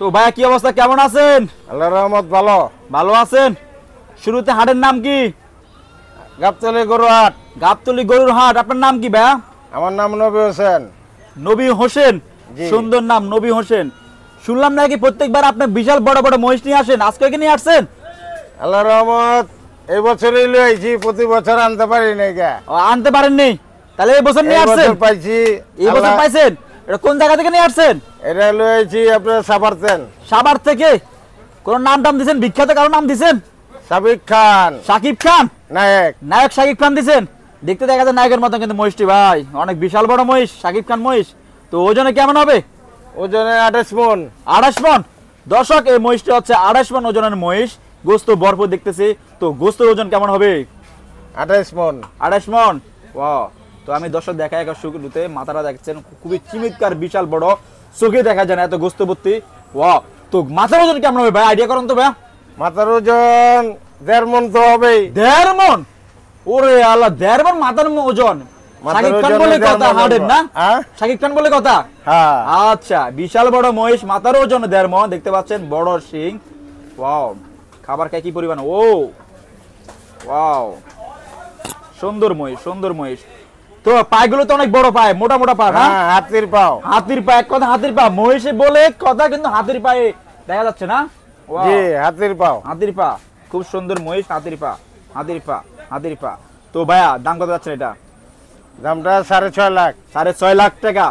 তো ভাইয়া কি অবস্থা, কেমন আছেন? আল্লাহর রহমত ভালো। ভালো আছেন? শুরুতে হাটের নাম কি? গাবতলী গরুর হাট। গাবতলী গরুর হাট। আপনার নাম কি ভাইয়া? আমার নাম নবী হোসেন। নবী হোসেন, জি। সুন্দর নাম নবী হোসেন। শুনলাম নাকি প্রত্যেকবার আপনি বিশাল বড় বড় মহিষ নিয়ে আসেন, আজকে কি নিয়ে আসছেন? আল্লাহর রহমত এই বছরই লইছি, প্রতি বছর আনতে পারি নাই গা। আনতে পারেননি, তাহলে এই বছর নিয়ে এই আসছেন? বছর পাইছি। এই বছর পাইছেন? এটা কোন জায়গা থেকে নিয়ে আসছেন? এটা লইছি আপনার সাপারতেন। সাভার থেকে? কোন নাম টাম দিছেন, বিখ্যাত কারো নাম দিছেন? সাবিক খান, শাকিব খান নায়ক। নায়ক শাকিব খান দিছেন? দেখতে দেখা যায় নায়কের মতো, কিন্তু মহিষটি ভাই অনেক বিশাল বড় মহিষ, শাকিব খান মহিষ। তো ওজনে কেমন হবে? ওজনে 28 মণ। 28 মণ। দর্শক, এই মহিষটি হচ্ছে 28 মণ ওজনের মহিষ। গোস্ত ভরপুর দেখতেছি। তো গোস্তের ওজন কেমন হবে? 28 মণ। 28 মণ। ওয়াও। তো আমি দর্শক দেখাই একটা শুরুতে মাথাটা দেখছেন, খুবই চমৎকার বিশাল বড়, চোখে দেখা যায় না এত গোস্ত ভর্তি। ওয়াও। তো মাথার ওজন কেমন হবে ভাই, আইডিয়া করেন তো ভাই? মাথার ওজন 1.5 মণ তো হবেই। 1.5 মণ? ওরে আল্লাহ, 1.5 মণ মাথার ওজন। শাকিব খান বলে কথা হাড়ের না? শাকিব খান বলে কথা। হ্যাঁ। আচ্ছা, বিশাল বড় মহিষ, মাথার ওজন 1.5 মণ। দেখতে পাচ্ছেন বড় শিং। ওয়াও। খাবার খায় কি পরিমাণ। ও ওয়াও, সুন্দর মহিষ, সুন্দর মহিষ। তো পায়গুলো তো অনেক বড় পায়, মোটা মোটা পা না? হ্যাঁ, হাতির পাও। হাতির পা, এক কথা হাতির পা। মহিষে বলে কথা, কিন্তু হাতির পায়ে দেখা যাচ্ছে না? ওয়াও। জি, হাতির পাও। হাতির পা, খুব সুন্দর মহিষ। হাতির পা, হাতির পা, হাতির পা। তো ভাইয়া দাম কত যাচ্ছে এটা? দামটা 6.5 লাখ। 6.5 লাখ টাকা।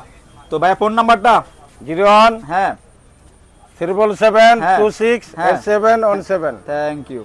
তো ভাইয়া ফোন নাম্বারটা? 01 হ্যাঁ 777 হ্যাঁ। 26 8717। Thank you.